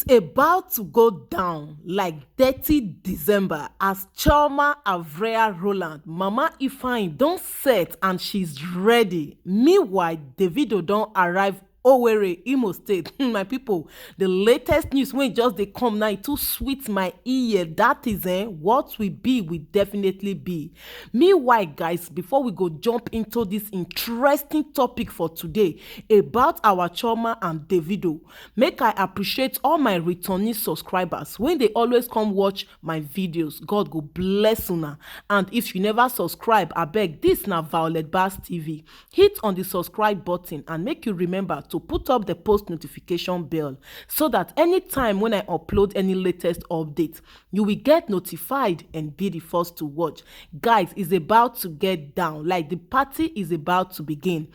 About to go down like dirty December as Chioma Avrea Roland, Mama Ifeanyi don set and she's ready. Meanwhile, Davido don arrive Owerri, Imo State. My people, the latest news wey just dey come now, e too sweet my ear. That is what will be will definitely be. Meanwhile, guys, before we go jump into this interesting topic for today about our Chioma and Davido, make I appreciate all my returning subscribers when they always come watch my videos. God go bless una. And if you never subscribe, abeg, this na Violet Bass TV. Hit on the subscribe button and make you remember to put up the post notification bell so that anytime when I upload any latest update, you will get notified and be the first to watch. Guys, it's about to get down, like the party is about to begin.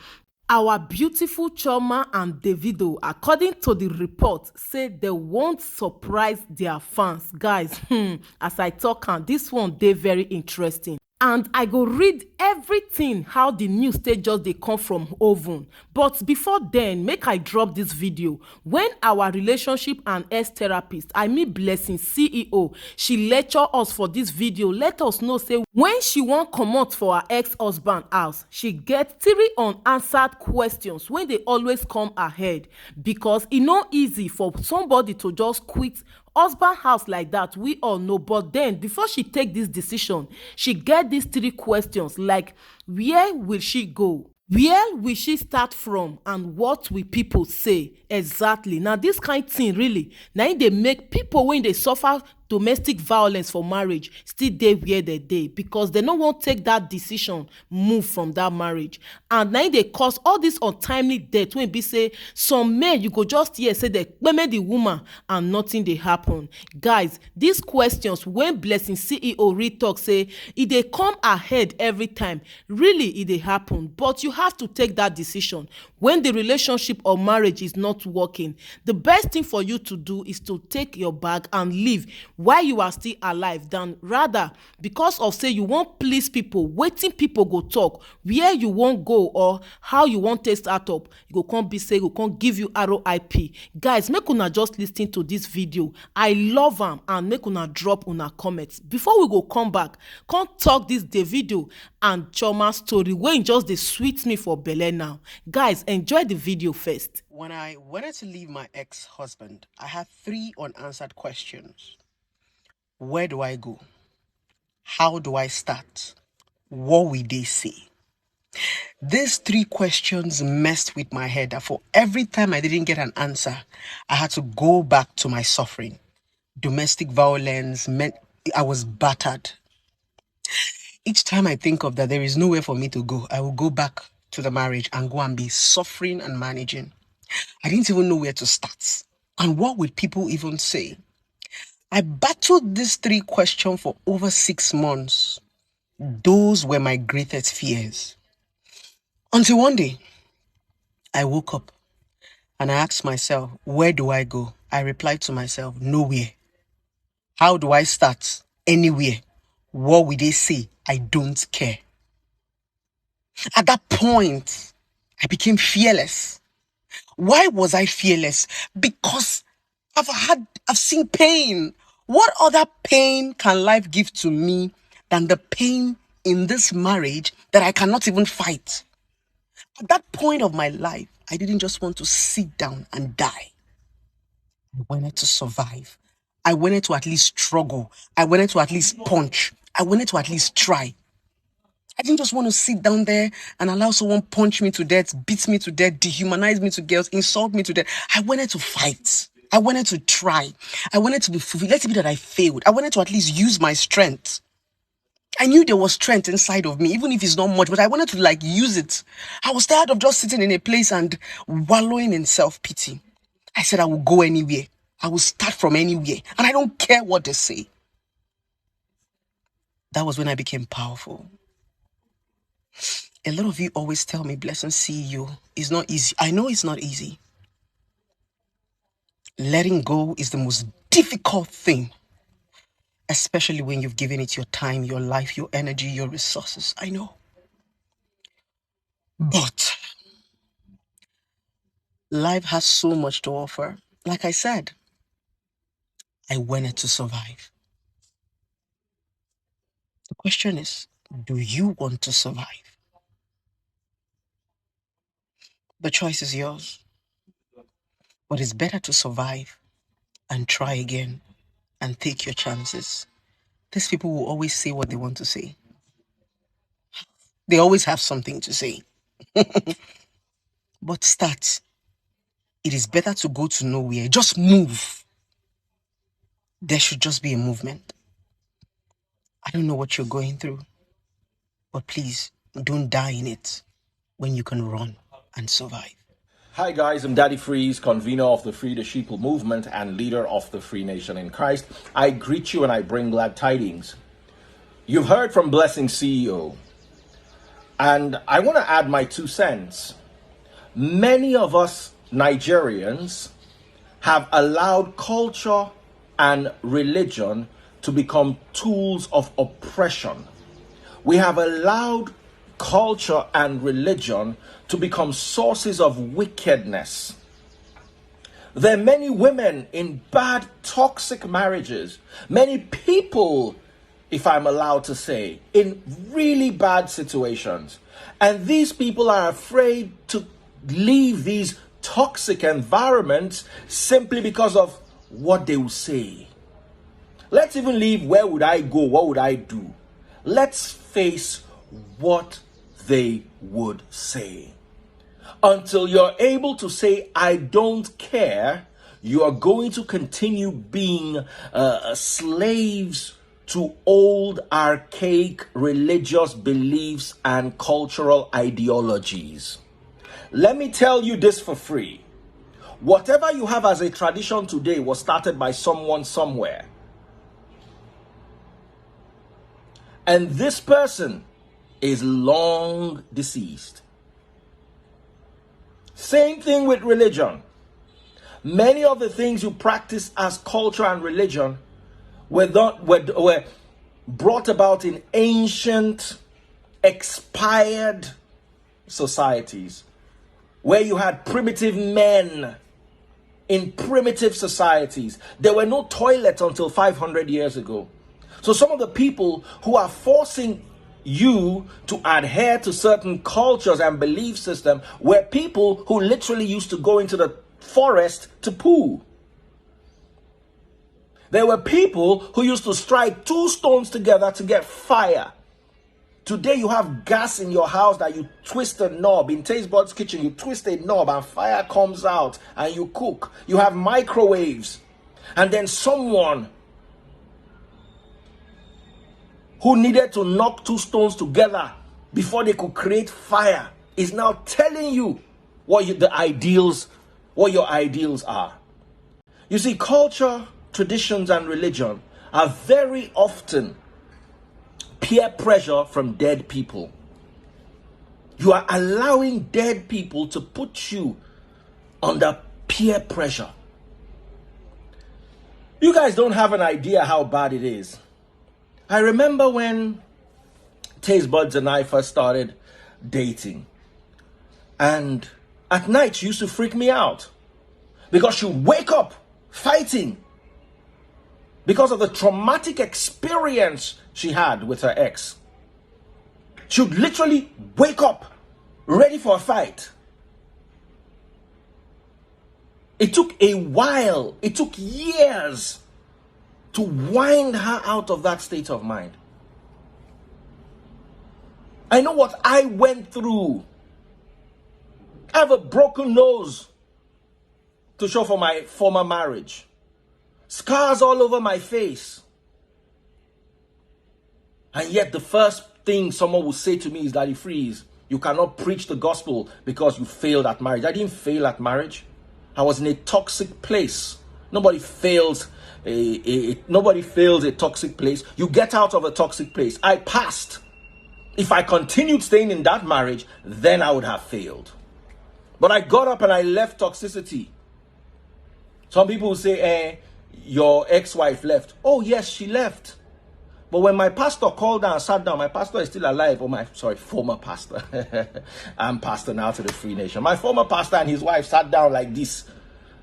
Our beautiful Chioma and Davido, according to the report, say they won't surprise their fans. Guys, as I talk, this one dey very interesting. And I go read everything how the news take just dey come from oven. But before then, make I drop this video. When our relationship and ex-therapist, I mean Blessingceo, she lecture us for this video, let us know say when she wan comot for her ex-husband house, she get 3 unanswered questions wey dey always come ahead, because e no easy for somebody to just quit husband house like that, we all know. But then before she take this decision, she get these 3 questions like, where will she go, where will she start from, and what will people say? Exactly. Now this kind thing really na im dey make people when they suffer domestic violence for marriage still dey where they dey, because they no wan take that decision move from that marriage. And na im dey cause all this untimely death wey be say some men you go just hear say they kpeme the woman and nothing dey happen. Guys, these questions when Blessingceo read talk say e dey come ahead every time, really e dey happen, but you have to take that decision. When the relationship or marriage is not working, the best thing for you to do is to take your bag and leave while you are still alive, than rather because of say you wan please people, wetin people go talk, where you wan go or how you wan take start up, you go come be say you go come give you RIP. Guys, make una just lis ten to this video. I love am, and make una drop una comments. Before we go come back, come talk this Davido and Chioma story wey just dey sweet me for belle now. Guys, enjoy the video first. When I wanted to leave my ex-husband, I had 3 unanswered questions. Where do I go? How do I start? What will they say? These 3 questions messed with my head. For every time I didn't get an answer, I had to go back to my suffering. Domestic violence meant I was battered. Each time I think of that, there is nowhere for me to go. I will go back to the marriage and go and be suffering and managing. I didn't even know where to start. And what would people even say? I battled these 3 questions for over 6 months. Those were my greatest fears. Until one day, I woke up and I asked myself, where do I go? I replied to myself, nowhere. How do I start? Anywhere. What will they say? I don't care. At that point, I became fearless. Why was I fearless? Because I've seen pain. What other pain can life give to me than the pain in this marriage that I cannot even fight? At that point of my life, I didn't just want to sit down and die. I wanted to survive. I wanted to at least struggle. I wanted to at least punch. I wanted to at least try. I didn't just want to sit down there and allow someone punch me to death, beat me to death, dehumanize me to girls, insult me to death. I wanted to fight. I wanted to try. I wanted to be fulfilled. Let it be that I failed. I wanted to at least use my strength. I knew there was strength inside of me, even if it's not much, but I wanted to use it. I was tired of just sitting in a place and wallowing in self-pity. I said I will go anywhere. I will start from anywhere. And I don't care what they say. That was when I became powerful. A lot of you always tell me, Blessingceo, it's not easy. I know it's not easy. Letting go is the most difficult thing, especially when you've given it your time, your life, your energy, your resources. I know. But life has so much to offer. Like I said, I wanted to survive. The question is, do you want to survive? The choice is yours. But it's better to survive and try again and take your chances. These people will always say what they want to say. They always have something to say. But start. It is better to go to nowhere. Just move. There should just be a movement. I don't know what you're going through, but please don't die in it when you can run and survive. Hi guys, I'm Daddy Freeze, convener of the Free the Sheeple movement and leader of the Free Nation in Christ. I greet you and I bring glad tidings. You've heard from Blessingceo, and I want to add my 2 cents. Many of us Nigerians have allowed culture and religion to become tools of oppression. We have allowed culture and religion to become sources of wickedness. There are many women in bad, toxic marriages, many people, if I'm allowed to say, in really bad situations. And these people are afraid to leave these toxic environments simply because of what they will say. Let's even leave where would I go, what would I do? Let's face what they would say. Until you're able to say, I don't care, you are going to continue being slaves to old, archaic religious beliefs and cultural ideologies. Let me tell you this for free. Whatever you have as a tradition today was started by someone somewhere. And this person is long deceased. Same thing with religion. Many of the things you practice as culture and religion were brought about in ancient, expired societies where you had primitive men in primitive societies. There were no toilets until 500 years ago. So some of the people who are forcing you to adhere to certain cultures and belief systems were people who literally used to go into the forest to poo. There were people who used to strike 2 stones together to get fire. Today you have gas in your house that you twist a knob. In Taste Bud's kitchen, you twist a knob and fire comes out and you cook. You have microwaves. And then someone who needed to knock 2 stones together before they could create fire is now telling you what your ideals are. You see, culture, traditions, and religion are very often peer pressure from dead people. You are allowing dead people to put you under peer pressure. You guys don't have an idea how bad it is. I remember when Taste Buds and I first started dating. And at night she used to freak me out because she would wake up fighting because of the traumatic experience she had with her ex. She would literally wake up ready for a fight. It took a while, it took years to wind her out of that state of mind. I know what I went through. I have a broken nose to show for my former marriage. Scars all over my face. And yet the first thing someone will say to me is, Daddy Freeze, you cannot preach the gospel because you failed at marriage. I didn't fail at marriage. I was in a toxic place. Nobody fails a toxic place. You get out of a toxic place. I passed. If I continued staying in that marriage, then I would have failed. But I got up and I left toxicity. Some people will say, your ex-wife left. Oh yes, she left. But when my pastor called down and sat down, my pastor is still alive. Former pastor. I'm pastor now to the Free Nation. My former pastor and his wife sat down like this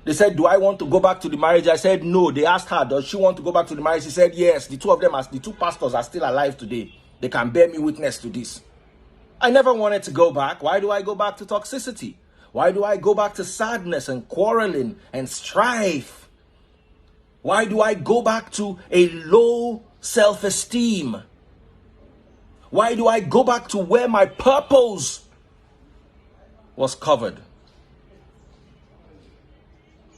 They said, do I want to go back to the marriage? I said, no. They asked her, does she want to go back to the marriage? She said, yes. The two of them, the two pastors are still alive today. They can bear me witness to this. I never wanted to go back. Why do I go back to toxicity? Why do I go back to sadness and quarreling and strife? Why do I go back to a low self-esteem? Why do I go back to where my purpose was covered?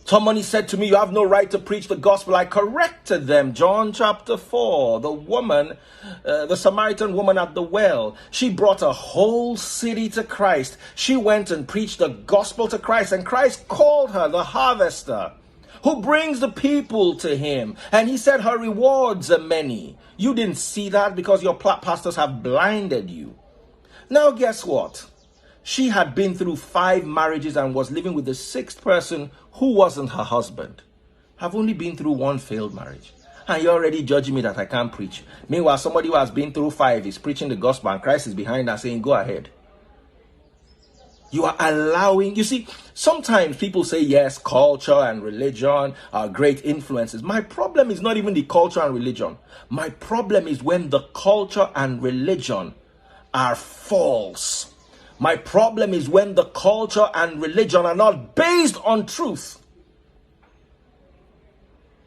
Somebody said to me, you have no right to preach the gospel. I corrected them. John chapter 4, the woman, the Samaritan woman at the well, she brought a whole city to Christ. She went and preached the gospel to Christ, and Christ called her the harvester who brings the people to him. And he said her rewards are many. You didn't see that because your pastors have blinded you. Now guess what? She had been through 5 marriages and was living with the 6th person who wasn't her husband. I've only been through 1 failed marriage. And you're already judging me that I can't preach. Meanwhile, somebody who has been through 5 is preaching the gospel and Christ is behind her saying, go ahead. You are allowing, you see, sometimes people say, yes, culture and religion are great influences. My problem is not even the culture and religion. My problem is when the culture and religion are false. My problem is when the culture and religion are not based on truth.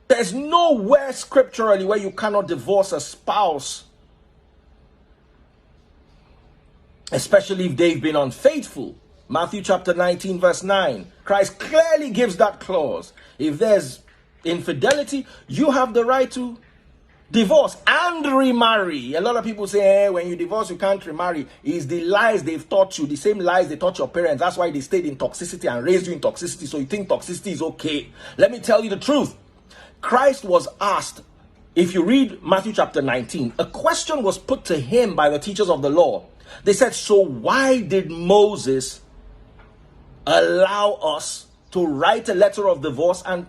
There's nowhere scripturally where you cannot divorce a spouse, especially if they've been unfaithful. Matthew chapter 19 verse 9. Christ clearly gives that clause. If there's infidelity, you have the right to divorce and remarry. A lot of people say, when you divorce, you can't remarry. It's the lies they've taught you, the same lies they taught your parents. That's why they stayed in toxicity and raised you in toxicity, so you think toxicity is okay. Let me tell you the truth. Christ was asked, if you read Matthew chapter 19, a question was put to him by the teachers of the law. They said, so why did Moses allow us to write a letter of divorce and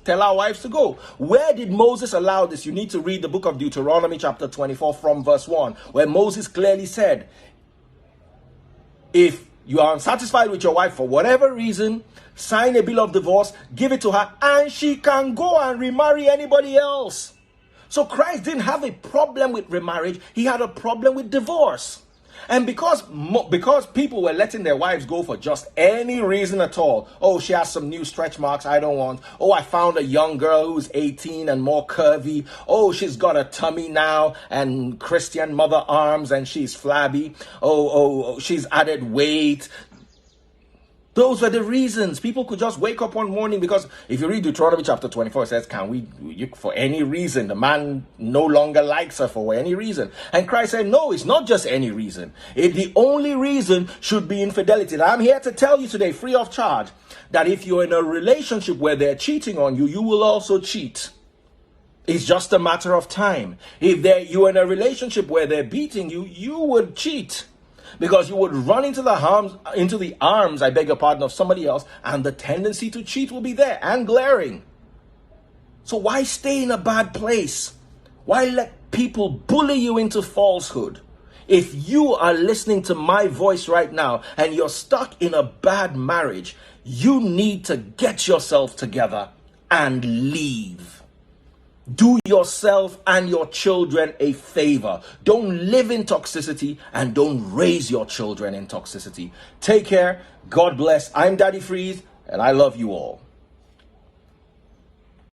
tell our wives to go? Where did Moses allow this? You need to read the book of Deuteronomy chapter 24 from verse 1, where Moses clearly said, if you are unsatisfied with your wife for whatever reason, sign a bill of divorce, give it to her, and she can go and remarry anybody else. So Christ didn't have a problem with remarriage. He had a problem with divorce. And because people were letting their wives go for just any reason at all. Oh, she has some new stretch marks I don't want. Oh, I found a young girl who's 18 and more curvy. Oh, she's got a tummy now and Christian mother arms and she's flabby. Oh, she's added weight. Those were the reasons. People could just wake up one morning, because if you read Deuteronomy chapter 24, it says, for any reason, the man no longer likes her for any reason. And Christ said, no, it's not just any reason. The only reason should be infidelity. And I'm here to tell you today, free of charge, that if you're in a relationship where they're cheating on you, you will also cheat. It's just a matter of time. If you're in a relationship where they're beating you, you would cheat. Because you would run into the arms, I beg your pardon, of somebody else, and the tendency to cheat will be there and glaring. So why stay in a bad place? Why let people bully you into falsehood? If you are listening to my voice right now and you're stuck in a bad marriage, you need to get yourself together and leave. Do yourself and your children a favor. Don't live in toxicity and don't raise your children in toxicity. Take care. God bless. I'm Daddy Freeze and I love you all.